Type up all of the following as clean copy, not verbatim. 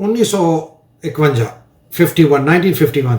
1951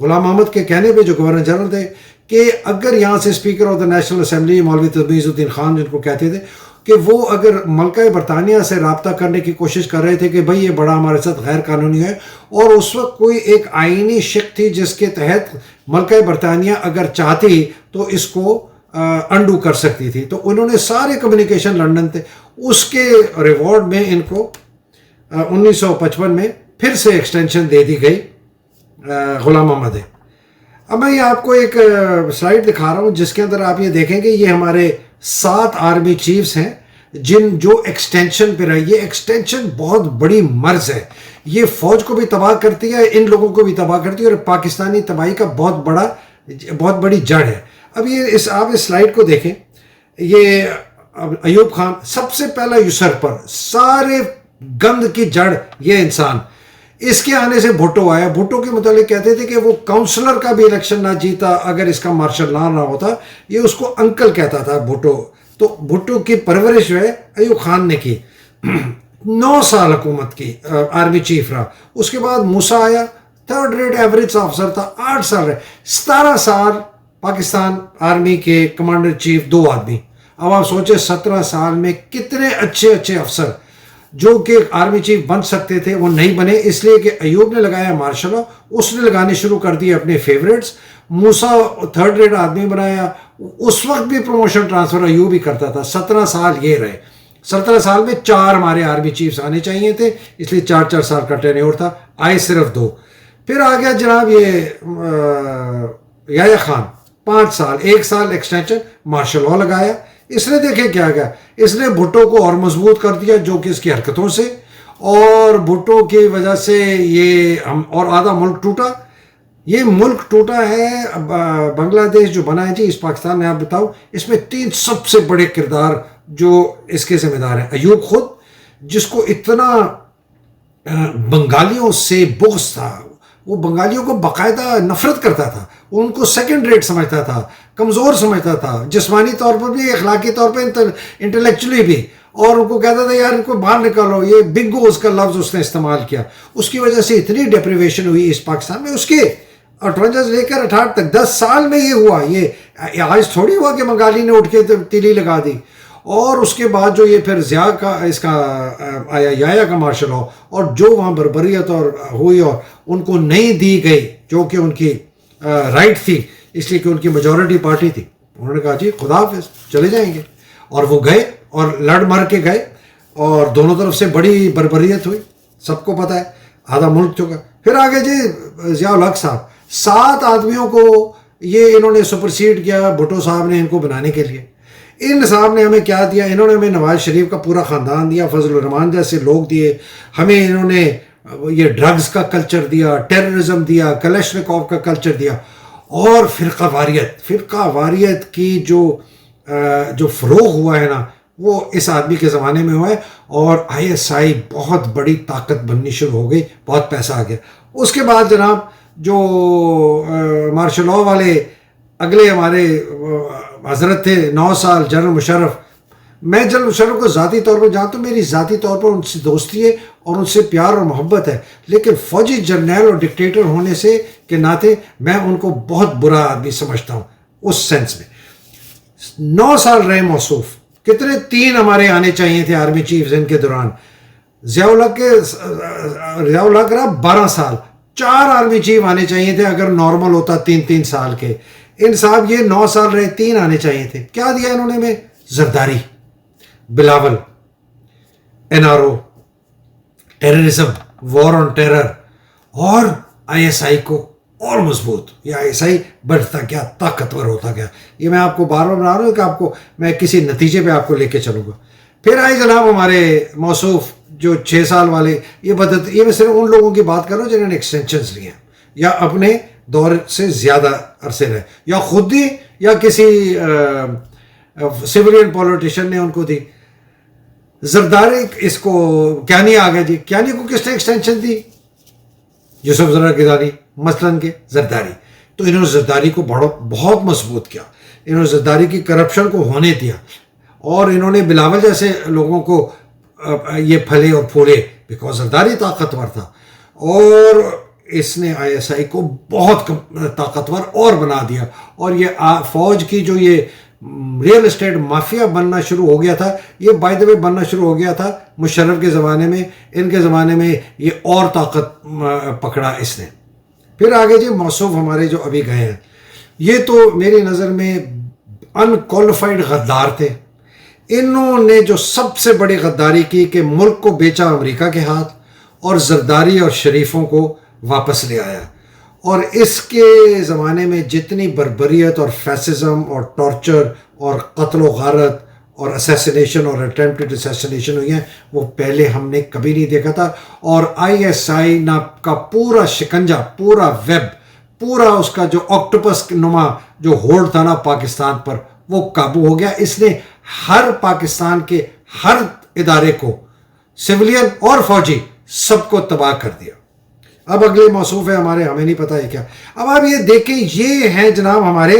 غلام محمد کے کہنے پہ جو گورنر جنرل تھے کہ اگر یہاں سے speaker of the national assembly مولوی تمیز الدین خان جن کو کہتے تھے کہ وہ اگر ملکہ برطانیہ سے رابطہ کرنے کی کوشش کر رہے تھے کہ بھئی یہ بڑا ہمارے ساتھ غیر قانونی ہے، اور اس وقت کوئی ایک آئینی شق تھی جس کے تحت ملکہ برطانیہ اگر چاہتی تو اس کو انڈو کر سکتی تھی، تو انہوں نے سارے کمیونیکیشن لنڈن تھے، اس کے ریوارڈ میں ان کو 1955 میں پھر سے ایکسٹینشن دے دی گئی غلام محمد ہے۔ اب میں یہ آپ کو ایک سلائیڈ دکھا رہا ہوں جس کے اندر آپ یہ دیکھیں گے یہ ہمارے 7 آرمی چیفز ہیں جو ایکسٹینشن پہ رہے۔ یہ ایکسٹینشن بہت بڑی مرض ہے، یہ فوج کو بھی تباہ کرتی ہے، ان لوگوں کو بھی تباہ کرتی ہے، اور پاکستانی تباہی کا بہت بڑی جڑ ہے۔ اب یہ آپ اس سلائیڈ کو دیکھیں، یہ ایوب خان سب سے پہلا یوسرپر، سارے گند کی جڑ یہ انسان، اس کے آنے سے بھٹو آیا۔ بھٹو کے متعلق کہتے تھے کہ وہ کاؤنسلر کا بھی الیکشن نہ جیتا اگر اس کا مارشل لا نہ ہوتا، یہ اس کو انکل کہتا تھا بھٹو۔ تو بھٹو کی پرورش جو ہے ایوب خان نے کی، 9 سال حکومت کی، آرمی چیف رہا۔ اس کے بعد موسیٰ آیا، 3rd ریٹ ایوریج آفیسر تھا، 8 سال رہے، 17 سال پاکستان آرمی کے کمانڈر چیف 2 آدمی۔ اب آپ سوچیں 17 سال میں کتنے اچھے افسر جو کہ آرمی چیف بن سکتے تھے وہ نہیں بنے، اس لیے کہ ایوب نے لگایا مارشل لا، اس نے لگانے شروع کر دیے اپنے فیوریٹس۔ موسیٰ 3rd ریٹ آدمی بنایا، اس وقت بھی پروموشن ٹرانسفر ایوب ہی کرتا تھا۔ 17 سال یہ رہے، 17 سال میں 4 ہمارے آرمی چیفز آنے چاہیے تھے، اس لیے 4 سال کا ٹینیور تھا، آئے صرف 2۔ پھر آ گیا جناب یہ یحییٰ خان، 5 سال، 1 سال ایکسٹینشن، مارشل لا لگایا۔ اس نے دیکھے کیا گیا، اس نے بھٹو کو اور مضبوط کر دیا جو کہ اس کی حرکتوں سے، اور بھٹو کی وجہ سے یہ اور آدھا ملک ٹوٹا۔ یہ ملک ٹوٹا ہے بنگلہ دیش جو بنا ہے جی اس پاکستان میں، آپ بتاؤ اس میں 3 سب سے بڑے کردار جو اس کے ذمہ دار ہیں۔ ایوب خود، جس کو اتنا بنگالیوں سے بغض تھا، وہ بنگالیوں کو باقاعدہ نفرت کرتا تھا، وہ ان کو 2nd ریٹ سمجھتا تھا، کمزور سمجھتا تھا، جسمانی طور پر بھی، اخلاقی طور پر، انٹلیکچولی بھی، اور ان کو کہتا تھا یار ان کو باہر نکالو۔ یہ بگوز کا لفظ اس نے استعمال کیا، اس کی وجہ سے اتنی ڈیپریویشن ہوئی اس پاکستان میں۔ اس کے 58 سے لے کر 68 تک 10 سال میں یہ ہوا، یہ آج تھوڑی ہوا کہ بنگالی نے اٹھ کے تیلی لگا دی۔ اور اس کے بعد جو یہ پھر ضیاء کا اس کا آیا یحییٰ کا مارشل لا، اور جو وہاں بربریت اور ہوئی اور ان کو نہیں دی گئی جو کہ ان کی رائٹ تھی، اس لیے کہ ان کی میجورٹی پارٹی تھی، انہوں نے کہا جی خدا حافظ چلے جائیں گے، اور وہ گئے اور لڑ مر کے گئے، اور دونوں طرف سے بڑی بربریت ہوئی، سب کو پتہ ہے، آدھا ملک چکا۔ پھر آگے جی ضیاء الحق صاحب، 7 آدمیوں کو یہ انہوں نے سپرسیڈ کیا بھٹو صاحب نے ان کو بنانے کے لیے۔ ان صاحب نے ہمیں کیا دیا؟ انہوں نے ہمیں نواز شریف کا پورا خاندان دیا، فضل الرحمان جیسے لوگ دیے ہمیں، انہوں نے یہ ڈرگز کا کلچر دیا، ٹیررزم دیا، کلشنکوف کا کلچر دیا، اور فرقہ واریت کی جو فروغ ہوا ہے نا وہ اس آدمی کے زمانے میں ہوا ہے، اور ISI بہت بڑی طاقت بننی شروع ہو گئی، بہت پیسہ آ گیا۔ اس کے بعد جناب جو مارشل لا والے اگلے ہمارے حضرت تھے 9 سال، جنرل مشرف۔ میں جنرل مشرف کو ذاتی طور پر جانتا ہوں، میری ذاتی طور پر ان سے دوستی ہے اور ان سے پیار اور محبت ہے، لیکن فوجی جرنیل اور ڈکٹیٹر ہونے سے کے ناطے میں ان کو بہت برا آدمی سمجھتا ہوں اس سینس میں۔ 9 سال رہے موصوف، کتنے 3 ہمارے آنے چاہیے تھے آرمی چیفز ان کے دوران۔ ضیاء الحق رہا 12 سال، 4 آرمی چیف آنے چاہیے تھے اگر نارمل ہوتا 3 سال کے۔ ان صاحب یہ 9 سال رہے، 3 آنے چاہیے تھے۔ کیا دیا انہوں نے ہمیں؟ Zardari, Bilawal, NRO، terrorism, war on terror, اور ISI کو اور مضبوط۔ یہ ISI بڑھتا گیا، طاقتور ہوتا گیا۔ یہ میں آپ کو بار بار بنا رہا ہوں کہ آپ کو میں کسی نتیجے پہ آپ کو لے کے چلوں گا۔ پھر آئے جناب ہمارے موصوف جو 6 سال والے، یہ میں صرف ان لوگوں کی بات کر رہا ہوں جنہوں نے ایکسٹینشنز لی ہیں، یا اپنے دور سے زیادہ عرصے رہے، یا خود دی یا کسی سویلین پولیٹیشین نے ان کو دی۔ زرداری، اس کو کیانی آ گیا جی، کیانی کو کس نے ایکسٹینشن دی؟ یوسف زرا گیلانی مثلاً کے زرداری۔ تو انہوں نے زرداری کو بہت مضبوط کیا، انہوں نے زرداری کی کرپشن کو ہونے دیا، اور انہوں نے بلاول جیسے لوگوں کو یہ پھلے اور پھولے، بیکاز زرداری طاقتور تھا۔ اور اس نے ISI کو بہت طاقتور اور بنا دیا. اور یہ فوج کی جو یہ ریئل اسٹیٹ مافیا بننا شروع ہو گیا تھا, یہ بائی دا وے بننا شروع ہو گیا تھا مشرف کے زمانے میں. ان کے زمانے میں یہ اور طاقت پکڑا اس نے. پھر آگے جی موصوف ہمارے جو ابھی گئے ہیں, یہ تو میری نظر میں ان کوالیفائڈ غدار تھے. انہوں نے جو سب سے بڑی غداری کی کہ ملک کو بیچا امریکہ کے ہاتھ اور زرداری اور شریفوں کو واپس لے آیا. اور اس کے زمانے میں جتنی بربریت اور فیسزم اور ٹارچر اور قتل و غارت اور اسیسینیشن اور اٹیمپٹڈ اسیسینیشن ہوئی ہیں وہ پہلے ہم نے کبھی نہیں دیکھا تھا. اور ISI کا پورا شکنجا, پورا ویب, پورا اس کا جو آکٹوپس نما جو ہولڈ تھا نا پاکستان پر, وہ قابو ہو گیا. اس نے ہر پاکستان کے ہر ادارے کو, سویلین اور فوجی, سب کو تباہ کر دیا. اب اگلے موصوف ہے ہمارے, ہمیں نہیں پتہ ہے کیا. اب آپ یہ دیکھیں, یہ ہیں جناب ہمارے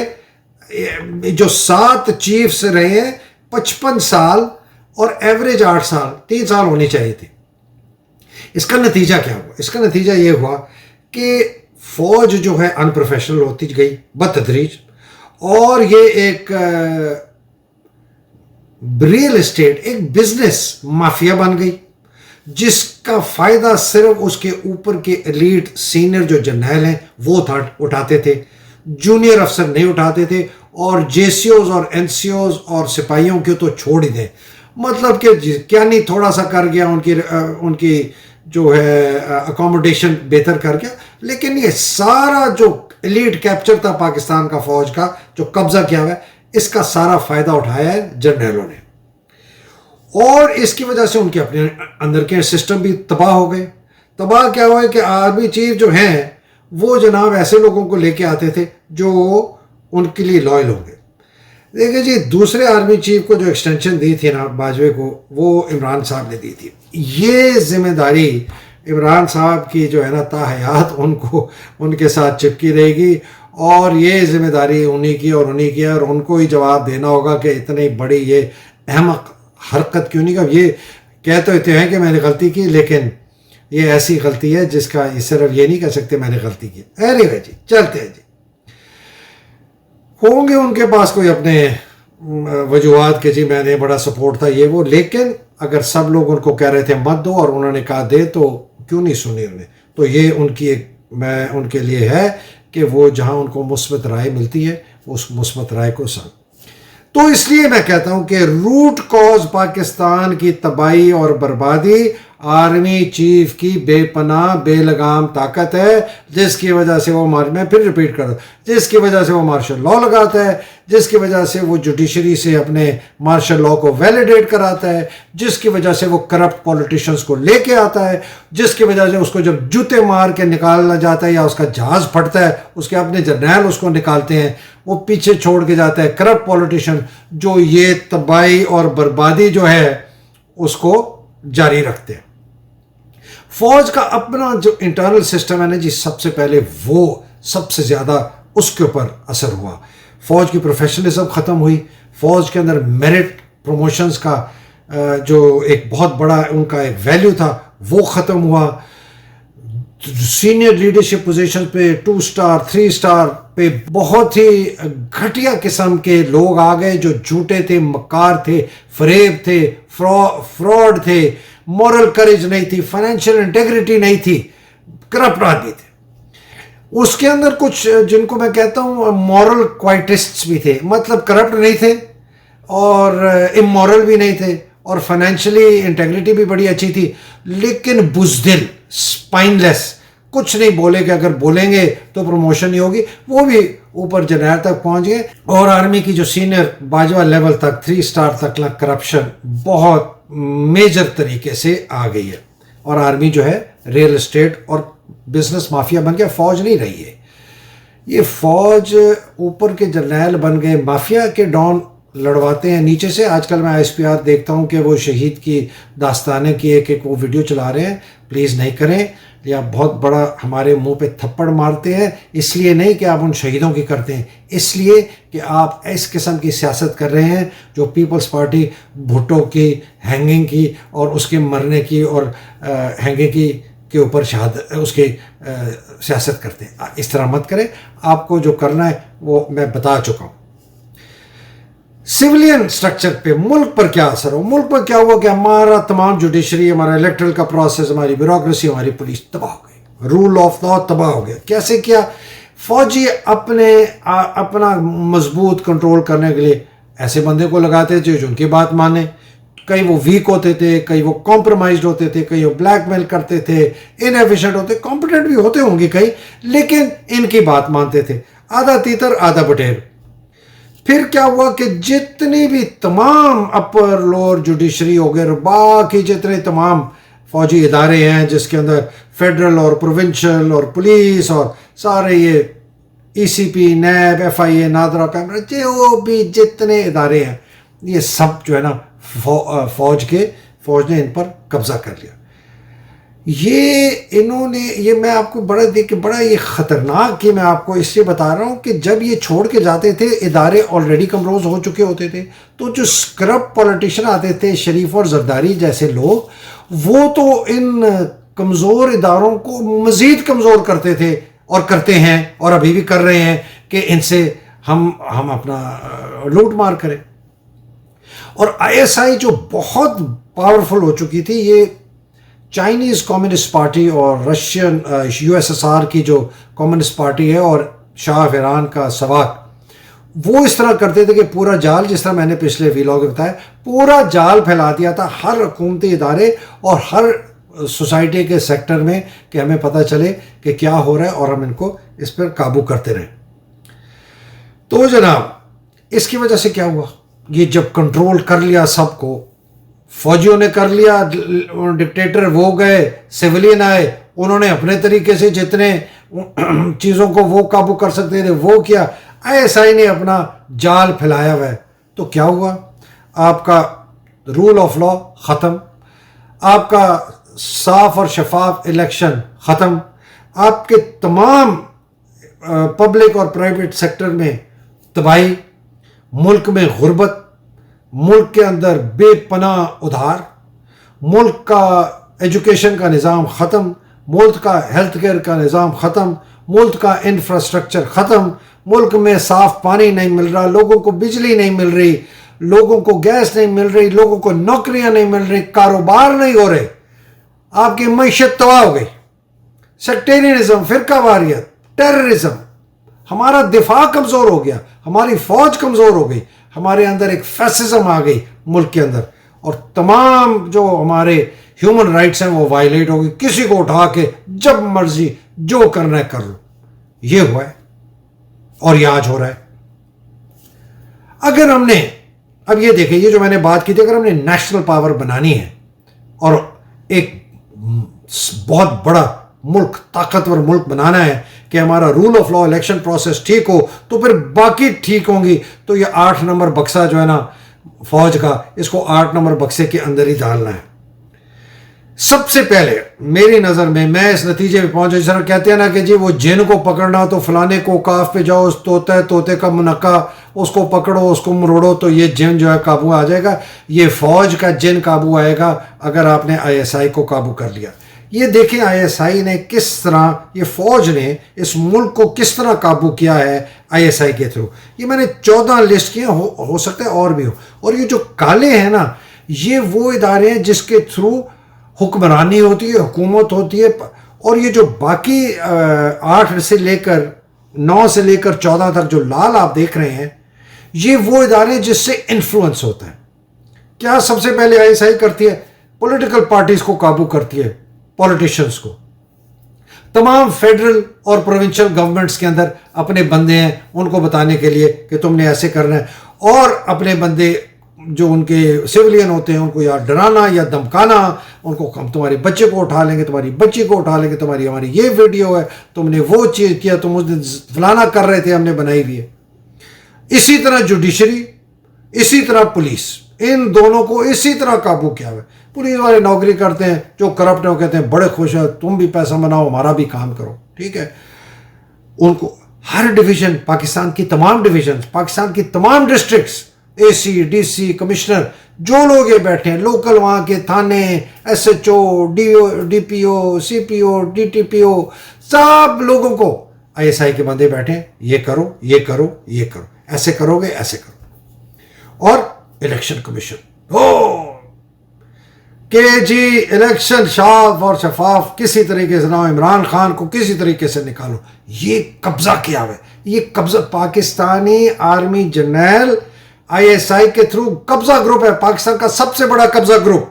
جو 7 چیفز رہے ہیں 55 سال اور ایوریج 8 سال, 3 سال ہونی چاہیے تھی. اس کا نتیجہ کیا ہوا؟ اس کا نتیجہ یہ ہوا کہ فوج جو ہے ان پروفیشنل ہوتی گئی بتدریج, اور یہ ایک ریئل اسٹیٹ, ایک بزنس مافیا بن گئی جس کا فائدہ صرف اس کے اوپر کے ایلیٹ سینئر جو جرنیل ہیں وہ اٹھاتے تھے, جونیئر افسر نہیں اٹھاتے تھے. اور JCOs اور NCOs اور سپاہیوں کے تو چھوڑ ہی دیں, مطلب کہ کیا نہیں تھوڑا سا کر گیا, ان کی جو ہے اکوموڈیشن بہتر کر گیا, لیکن یہ سارا جو ایلیٹ کیپچر تھا پاکستان کا فوج کا جو قبضہ کیا ہوا ہے, اس کا سارا فائدہ اٹھایا ہے جرنیلوں نے. اور اس کی وجہ سے ان کے اپنے اندر کے سسٹم بھی تباہ ہو گئے. تباہ کیا ہوا ہے کہ آرمی چیف جو ہیں وہ جناب ایسے لوگوں کو لے کے آتے تھے جو ان کے لیے لائل ہوں گے. دیکھیں جی, دوسرے آرمی چیف کو جو ایکسٹینشن دی تھی نا باجوے کو, وہ عمران صاحب نے دی تھی. یہ ذمہ داری عمران صاحب کی جو ہے نا تا حیات ان کے ساتھ چپکی رہے گی, اور یہ ذمہ داری انہی کی اور انہی کی, اور ان کو ہی جواب دینا ہوگا کہ اتنی بڑی یہ احمق حرکت کیوں نہیں کر. یہ کہتے ہوتے ہیں کہ میں نے غلطی کی, لیکن یہ ایسی غلطی ہے جس کا صرف یہ نہیں کہہ سکتے میں نے غلطی کی. اینی جی چلتے ہیں جی, ہوں گے ان کے پاس کوئی اپنے وجوہات کہ جی میں نے بڑا سپورٹ تھا یہ وہ, لیکن اگر سب لوگ ان کو کہہ رہے تھے مت دو اور انہوں نے کہا دے, تو کیوں نہیں سنی انہیں. تو یہ ان کی ایک, میں ان کے لیے ہے کہ وہ جہاں ان کو مثبت رائے ملتی ہے اس مثبت رائے کو سن. تو اس لیے میں کہتا ہوں کہ روٹ کاز پاکستان کی تباہی اور بربادی آرمی چیف کی بے پناہ بے لگام طاقت ہے, جس کی وجہ سے وہ میں پھر ریپیٹ کر دوں, جس کی وجہ سے وہ مارشل لا لگاتا ہے, جس کی وجہ سے وہ جوڈیشری سے اپنے مارشل لا کو ویلیڈیٹ کراتا ہے, جس کی وجہ سے وہ کرپٹ پولیٹیشنز کو لے کے آتا ہے, جس کی وجہ سے اس کو جب جوتے مار کے نکالنا جاتا ہے یا اس کا جہاز پھٹتا ہے, اس کے اپنے جرنیل اس کو نکالتے ہیں, وہ پیچھے چھوڑ کے جاتا ہے کرپٹ پولیٹیشن جو یہ تباہی اور بربادی جو ہے اس کو جاری رکھتے ہیں. فوج کا اپنا جو انٹرنل سسٹم ہے نا جی, سب سے پہلے وہ سب سے زیادہ اس کے اوپر اثر ہوا. فوج کی پروفیشنلزم ختم ہوئی, فوج کے اندر میرٹ پروموشنز کا جو ایک بہت بڑا ان کا ایک ویلیو تھا وہ ختم ہوا. سینئر لیڈرشپ پوزیشن پہ 2 اسٹار 3 اسٹار پہ بہت ہی گھٹیا قسم کے لوگ آ گئے جو جھوٹے تھے, مکار تھے, فریب تھے, فراڈ تھے, مورل کریج نہیں تھی, فائنینشیل انٹیگریٹی نہیں تھی, کرپٹ آدمی تھے. اس کے اندر کچھ جن کو میں کہتا ہوں مورل کوائٹسٹس بھی تھے, مطلب کرپٹ نہیں تھے اور امورل بھی نہیں تھے, اور فائنینشلی انٹیگریٹی بھی بڑی اچھی تھی, لیکن بزدل, اسپائن لیس, کچھ نہیں بولے کہ اگر بولیں گے تو پروموشن نہیں ہوگی. وہ بھی اوپر جنرل تک پہنچ گئے, اور آرمی کی جو سینئر باجوہ لیول تک 3 اسٹار تک کرپشن بہت میجر طریقے سے آ گئی ہے, اور آرمی جو ہے ریئل اسٹیٹ اور بزنس مافیا بن گیا, فوج نہیں رہی ہے. یہ فوج اوپر کے جرنیل بن گئے, مافیا کے ڈان لڑواتے ہیں نیچے سے. آج کل میں ISPR دیکھتا ہوں کہ وہ شہید کی داستانیں کی ایک وہ ویڈیو چلا رہے ہیں, پلیز نہیں کریں, یا بہت بڑا ہمارے منہ پہ تھپڑ مارتے ہیں. اس لیے نہیں کہ آپ ان شہیدوں کی کرتے ہیں, اس لیے کہ آپ اس قسم کی سیاست کر رہے ہیں جو پیپلز پارٹی بھٹو کی ہینگنگ کی اور اس کے مرنے کی اور ہینگنگ کی کے اوپر شہادت اس کے سیاست کرتے ہیں. اس طرح مت کریں. آپ کو جو کرنا ہے وہ میں بتا چکا ہوں. سولین سٹرکچر پہ ملک پر کیا اثر ہو؟ ملک پر کیا ہوا کہ ہمارا تمام جوڈیشری، ہمارا الیکٹرل کا پروسیس، ہماری بیوروکریسی، ہماری پولیس تباہ ہو گئی. رول آف لا تباہ ہو گیا. کیسے کیا؟ فوجی اپنا مضبوط کنٹرول کرنے کے لیے ایسے بندے کو لگاتے تھے جو ان کی بات مانے. کئی وہ ویک ہوتے تھے، کئی وہ کمپرومائزڈ ہوتے تھے، کئی وہ بلیک میل کرتے تھے، انیفیشینٹ ہوتے، کمپیٹنٹ بھی ہوتے ہوں گے کئی، لیکن ان کی بات مانتے تھے. آدھا تیتر آدھا بٹیر. پھر کیا ہوا کہ جتنی بھی تمام اپر لوور جوڈیشری ہو گئے، باقی جتنے تمام فوجی ادارے ہیں جس کے اندر فیڈرل اور پروونشل اور پولیس اور سارے یہ ای سی پی، نیب، ایف آئی اے، نادرا، کیمرا، جو بھی جتنے ادارے ہیں، یہ سب جو ہے نا فوج نے ان پر قبضہ کر لیا. یہ میں آپ کو بڑا یہ خطرناک کہ میں آپ کو اس لیے بتا رہا ہوں کہ جب یہ چھوڑ کے جاتے تھے، ادارے آلریڈی کمروز ہو چکے ہوتے تھے، تو جو اسکرب پولیٹیشین آتے تھے، شریف اور زرداری جیسے لوگ، وہ تو ان کمزور اداروں کو مزید کمزور کرتے تھے اور کرتے ہیں اور ابھی بھی کر رہے ہیں کہ ان سے ہم اپنا لوٹ مار کریں. اور آئی ایس آئی جو بہت پاورفل ہو چکی تھی، یہ چائنیز کمیونسٹ پارٹی اور Russian U S S R کی جو کمیونسٹ پارٹی ہے اور شاہ آف ایران کا سواق، وہ اس طرح کرتے تھے کہ پورا جال، جس طرح میں نے پچھلے ویلاگ میں بتایا، پورا جال پھیلا دیا تھا ہر حکومتی ادارے اور ہر سوسائٹی کے سیکٹر میں کہ ہمیں پتہ چلے کہ کیا ہو رہا ہے اور ہم ان کو اس پر قابو کرتے رہیں. تو جناب اس کی وجہ سے کیا ہوا؟ یہ جب کنٹرول کر لیا سب کو، فوجیوں نے کر لیا، ڈکٹیٹر وہ گئے، سویلین آئے، انہوں نے اپنے طریقے سے جتنے چیزوں کو وہ قابو کر سکتے تھے وہ کیا. آئی ایس آئی نے اپنا جال پھیلایا ہوا ہے. تو کیا ہوا؟ آپ کا رول آف لا ختم، آپ کا صاف اور شفاف الیکشن ختم، آپ کے تمام پبلک اور پرائیویٹ سیکٹر میں تباہی، ملک میں غربت، ملک کے اندر بے پناہ ادھار، ملک کا ایجوکیشن کا نظام ختم، ملک کا ہیلتھ کیئر کا نظام ختم، ملک کا انفراسٹرکچر ختم، ملک میں صاف پانی نہیں مل رہا، لوگوں کو بجلی نہیں مل رہی، لوگوں کو گیس نہیں مل رہی، لوگوں کو نوکریاں نہیں مل رہی، کاروبار نہیں ہو رہے، آپ کی معیشت تباہ ہو گئی. سیکٹیرینزم، فرقہ واریت، ٹیررزم، ہمارا دفاع کمزور ہو گیا، ہماری فوج کمزور ہو گئی، ہمارے اندر ایک فیسزم آ گئی ملک کے اندر، اور تمام جو ہمارے ہیومن رائٹس ہیں وہ وائلیٹ ہو گئی. کسی کو اٹھا کے جب مرضی جو کرنا ہے کر لو. یہ ہوا ہے اور یہ آج ہو رہا ہے. اگر ہم نے اب یہ دیکھیں، یہ جو میں نے بات کی تھی، اگر ہم نے نیشنل پاور بنانی ہے اور ایک بہت بڑا ملک، طاقتور ملک بنانا ہے کہ ہمارا rule of law, election process ٹھیک ہو، تو پھر باقی ٹھیک ہوں گی. تو یہ 8 نمبر بکسا جو ہے نا فوج کا، اس کو 8 نمبر بکسے کے اندر ہی ڈالنا ہے. سب سے پہلے میری نظر میں اس نتیجے پہ پہنچا، جس طرح کہتے ہیں نا کہ جی وہ جن کو پکڑنا تو فلانے کو کاف پہ جاؤ، طوطے کا منقع، اس کو پکڑو، اس کو مروڑو، تو یہ جن جو ہے قابو آ جائے گا. یہ فوج کا جن قابو آئے گا اگر آپ نے آئی ایس آئی کو قابو کر لیا. یہ دیکھیں آئی ایس آئی نے کس طرح، یہ فوج نے اس ملک کو کس طرح قابو کیا ہے آئی ایس آئی کے تھرو. یہ میں نے 14 لسٹ کیے، ہو سکتا ہے اور بھی ہو. اور یہ جو کالے ہیں نا، یہ وہ ادارے ہیں جس کے تھرو حکمرانی ہوتی ہے، حکومت ہوتی ہے. اور یہ جو باقی 8 سے لے کر 9 سے لے کر 14 تک جو لال آپ دیکھ رہے ہیں، یہ وہ ادارے جس سے انفلوئنس ہوتا ہے. کیا سب سے پہلے آئی ایس آئی کرتی ہے؟ پولیٹیکل پارٹیز کو قابو کرتی ہے، پولیٹیشنز کو. تمام فیڈرل اور پروونشل گورنمنٹس کے اندر اپنے بندے ہیں ان کو بتانے کے لیے کہ تم نے ایسے کرنا ہے، اور اپنے بندے جو ان کے سویلین ہوتے ہیں ان کو یا ڈرانا یا دمکانا، ان کو ہم تمہارے بچے کو اٹھا لیں گے، تمہاری بچی کو اٹھا لیں گے، ہماری یہ ویڈیو ہے، تم نے وہ چیز کیا، تم اس دن فلانا کر رہے تھے، ہم نے بنائی ہوئی ہے. اسی طرح جوڈیشری، اسی طرح پولیس، ان دونوں کو اسی طرح قابو کیا ہوا ہے. پولیس والے نوکری کرتے ہیں، جو کرپٹ ہیں وہ کہتے ہیں بڑے خوش ہیں، تم بھی پیسہ بناؤ، ہمارا بھی کام کرو، ٹھیک ہے. ان کو ہر ڈویژن، پاکستان کی تمام ڈویژن، پاکستان کی تمام ڈسٹرکٹس AC DC کمشنر جو لوگ یہ بیٹھے ہیں لوکل وہاں کے تھانے SHO DPO CPO DTPO سب لوگوں کو ISI کے بندے بیٹھے ہیں یہ کرو یہ کرو یہ کرو ایسے کرو گے ایسے کرو. اور الیکشن کمیشن کہ جی الیکشن شاف اور شفاف کسی طریقے سے نہ عمران خان کو کسی طریقے سے نکالو. یہ قبضہ کیا ہوا ہے یہ قبضہ پاکستانی آرمی جرنیل ISI کے تھرو قبضہ گروپ ہے. پاکستان کا سب سے بڑا قبضہ گروپ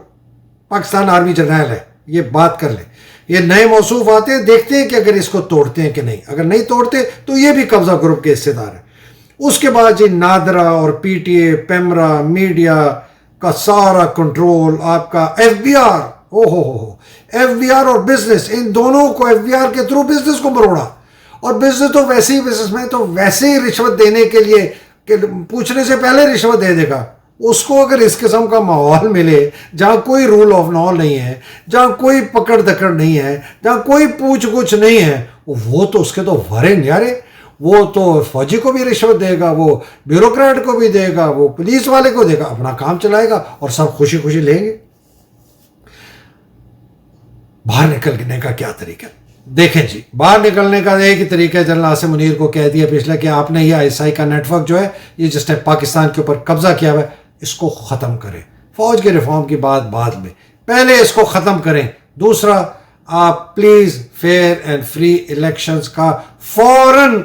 پاکستان آرمی جرنیل ہے. یہ بات کر لیں. یہ نئے موصوف آتے ہیں دیکھتے ہیں کہ اگر اس کو توڑتے ہیں کہ نہیں. اگر نہیں توڑتے تو یہ بھی قبضہ گروپ کے حصے دار ہیں. اس کے بعد جی نادرا اور PTA پیمرا میڈیا کا سارا کنٹرول آپ کا FBR FBR اور بزنس ان دونوں کو FBR کے تھرو بزنس کو مروڑا. اور بزنس تو ویسے ہی بزنس میں تو ویسے ہی رشوت دینے کے لیے کہ پوچھنے سے پہلے رشوت دے دے گا. اس کو اگر اس قسم کا ماحول ملے جہاں کوئی رول آف لا نہیں ہے جہاں کوئی پکڑ دکڑ نہیں ہے جہاں کوئی پوچھ گچھ نہیں ہے وہ تو اس کے تو ورے نیارے. وہ تو فوجی کو بھی رشوت دے گا وہ بیوروکریٹ کو بھی دے گا وہ پولیس والے کو دے گا اپنا کام چلائے گا اور سب خوشی خوشی لیں گے. باہر نکلنے کا کیا طریقہ دیکھیں جی. باہر نکلنے کا ایک ہی طریقہ ہے جنرل عاصم منیر کو کہہ دیا پچھلے کہ آپ نے یہ ISI کا نیٹ ورک جو ہے یہ جس نے پاکستان کے اوپر قبضہ کیا ہوا ہے اس کو ختم کریں. فوج کے ریفارم کی بات بعد میں پہلے اس کو ختم کریں. دوسرا آپ please fair and free elections کا فوراً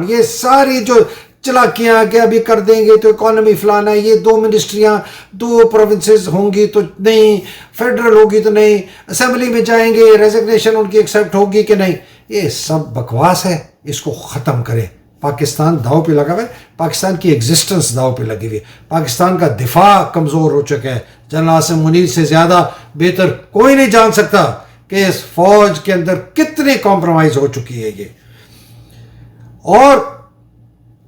یہ ساری جو چلاکیاں کہ ابھی کر دیں گے تو اکانومی فلانا ہے یہ 2 منسٹریاں 2 پروونسز ہوں گی تو نہیں فیڈرل ہوگی تو نہیں اسمبلی میں جائیں گے ریزگنیشن ان کی ایکسیپٹ ہوگی کہ نہیں. یہ سب بکواس ہے. اس کو ختم کریں. پاکستان داؤ پہ لگا ہوا ہے. پاکستان کی ایگزسٹنس داؤ پہ لگی ہوئی ہے. پاکستان کا دفاع کمزور ہو چکا ہے. جنرل عاصم منیر سے زیادہ بہتر کوئی نہیں جان سکتا کہ اس فوج کے اندر کتنی کمپرومائز ہو چکی ہے یہ. اور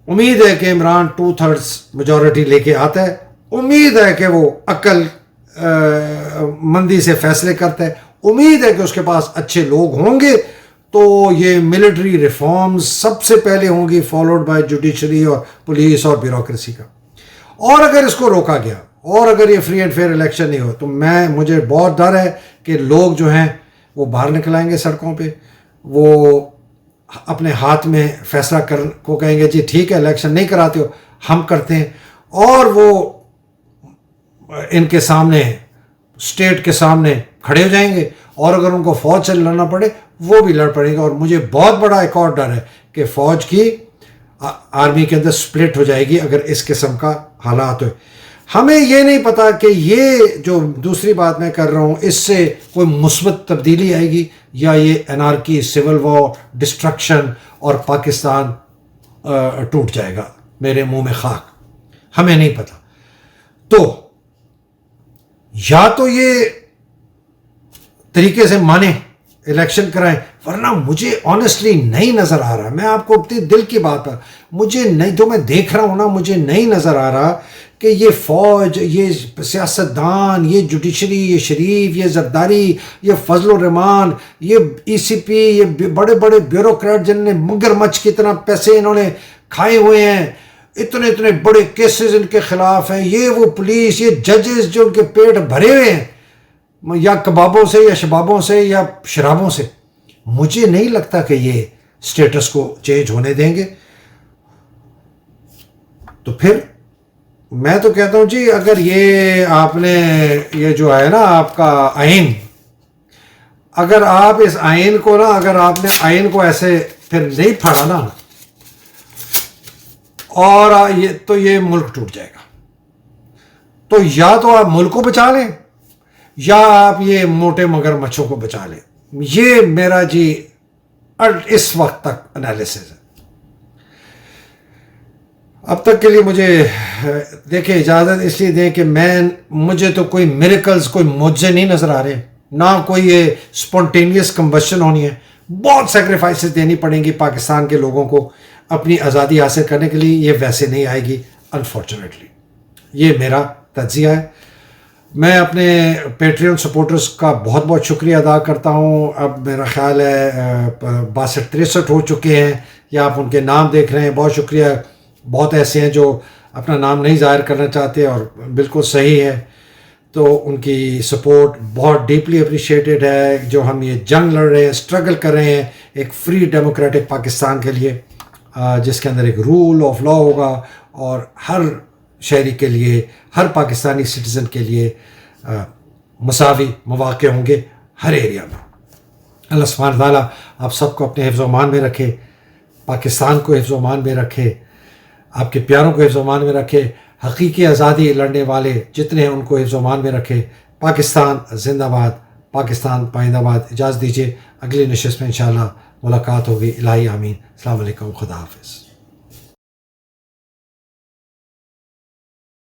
امید ہے کہ عمران 2/3 میجورٹی لے کے آتا ہے. امید ہے کہ وہ عقل مندی سے فیصلے کرتا ہے. امید ہے کہ اس کے پاس اچھے لوگ ہوں گے تو یہ ملٹری ریفارمز سب سے پہلے ہوں گی فالوڈ بائی جوڈیشری اور پولیس اور بیوروکریسی کا. اور اگر اس کو روکا گیا اور اگر یہ فری اینڈ فیئر الیکشن نہیں ہو تو مجھے بہت ڈر ہے کہ لوگ جو ہیں وہ باہر نکل آئیں گے سڑکوں پہ. وہ اپنے ہاتھ میں فیصلہ کو کہیں گے جی ٹھیک ہے الیکشن نہیں کراتے ہو ہم کرتے ہیں. اور وہ ان کے سامنے اسٹیٹ کے سامنے کھڑے ہو جائیں گے. اور اگر ان کو فوج سے لڑنا پڑے وہ بھی لڑ پڑیں گے. اور مجھے بہت بڑا ایک اور ڈر ہے کہ فوج کی آرمی کے اندر سپلٹ ہو جائے گی اگر اس قسم کا حالات ہوئے. ہمیں یہ نہیں پتا کہ یہ جو دوسری بات میں کر رہا ہوں اس سے کوئی مثبت تبدیلی آئے گی یا یہ انارکی سول وار ڈسٹرکشن اور پاکستان ٹوٹ جائے گا. میرے منہ میں خاک. ہمیں نہیں پتا. تو یا تو یہ طریقے سے مانیں الیکشن کرائیں ورنہ مجھے آنیسٹلی نہیں نظر آ رہا. میں آپ کو اپنی دل کی بات پر مجھے نہیں جو میں دیکھ رہا ہوں نا مجھے نہیں نظر آ رہا کہ یہ فوج یہ سیاستدان یہ جوڈیشری یہ شریف یہ زرداری یہ فضل الرحمان یہ ECP یہ بڑے بڑے بیوروکریٹ جن نے مگر مچھ کی طرح پیسے انہوں نے کھائے ہوئے ہیں اتنے بڑے کیسز ان کے خلاف ہیں. یہ وہ پولیس یہ ججز جو ان کے پیٹ بھرے ہوئے ہیں یا کبابوں سے یا شبابوں سے یا شرابوں سے. مجھے نہیں لگتا کہ یہ سٹیٹس کو چینج ہونے دیں گے. تو پھر میں تو کہتا ہوں جی اگر یہ آپ نے یہ جو ہے نا آپ کا آئین اگر آپ اس آئین کو نا اگر آپ نے آئین کو ایسے پھر نہیں پھاڑا نا اور یہ ملک ٹوٹ جائے گا. تو یا تو آپ ملک کو بچا لیں یا آپ یہ موٹے مگر مچھوں کو بچا لیں. یہ میرا جی اس وقت تک انالیسس ہے. اب تک کے لیے مجھے دیکھیں اجازت اس لیے دیں کہ مجھے تو کوئی میریکلز کوئی معجزے نہیں نظر آ رہے نہ کوئی یہ اسپونٹینیس کمبشن ہونی ہے. بہت سیکریفائسز دینی پڑیں گی پاکستان کے لوگوں کو اپنی آزادی حاصل کرنے کے لیے. یہ ویسے نہیں آئے گی انفارچونیٹلی. یہ میرا تجزیہ ہے. میں اپنے پیٹریون سپورٹرز کا بہت بہت شکریہ ادا کرتا ہوں. اب میرا خیال ہے 62-63 ہو چکے ہیں یا آپ ان کے نام دیکھ رہے ہیں. بہت شکریہ. بہت ایسے ہیں جو اپنا نام نہیں ظاہر کرنا چاہتے اور بالکل صحیح ہے. تو ان کی سپورٹ بہت ڈیپلی اپریشیٹڈ ہے. جو ہم یہ جنگ لڑ رہے ہیں، اسٹرگل کر رہے ہیں ایک فری ڈیموکریٹک پاکستان کے لیے، جس کے اندر ایک رول آف لا ہوگا اور ہر شہری کے لیے، ہر پاکستانی سٹیزن کے لیے مساوی مواقع ہوں گے ہر ایریا میں. اللہ سبحانہ تعالیٰ آپ سب کو اپنے حفظ و امان میں رکھے، پاکستان کو حفظ و امان میں رکھے، آپ کے پیاروں کو حفظ و امان میں رکھے، حقیقی آزادی لڑنے والے جتنے ہیں ان کو حفظ و امان میں رکھے. پاکستان زندہ باد، پاکستان پائندہ باد. اجازت دیجیے، اگلی نشست میں انشاءاللہ ملاقات ہوگی. الہی آمین. السلام علیکم. خدا حافظ.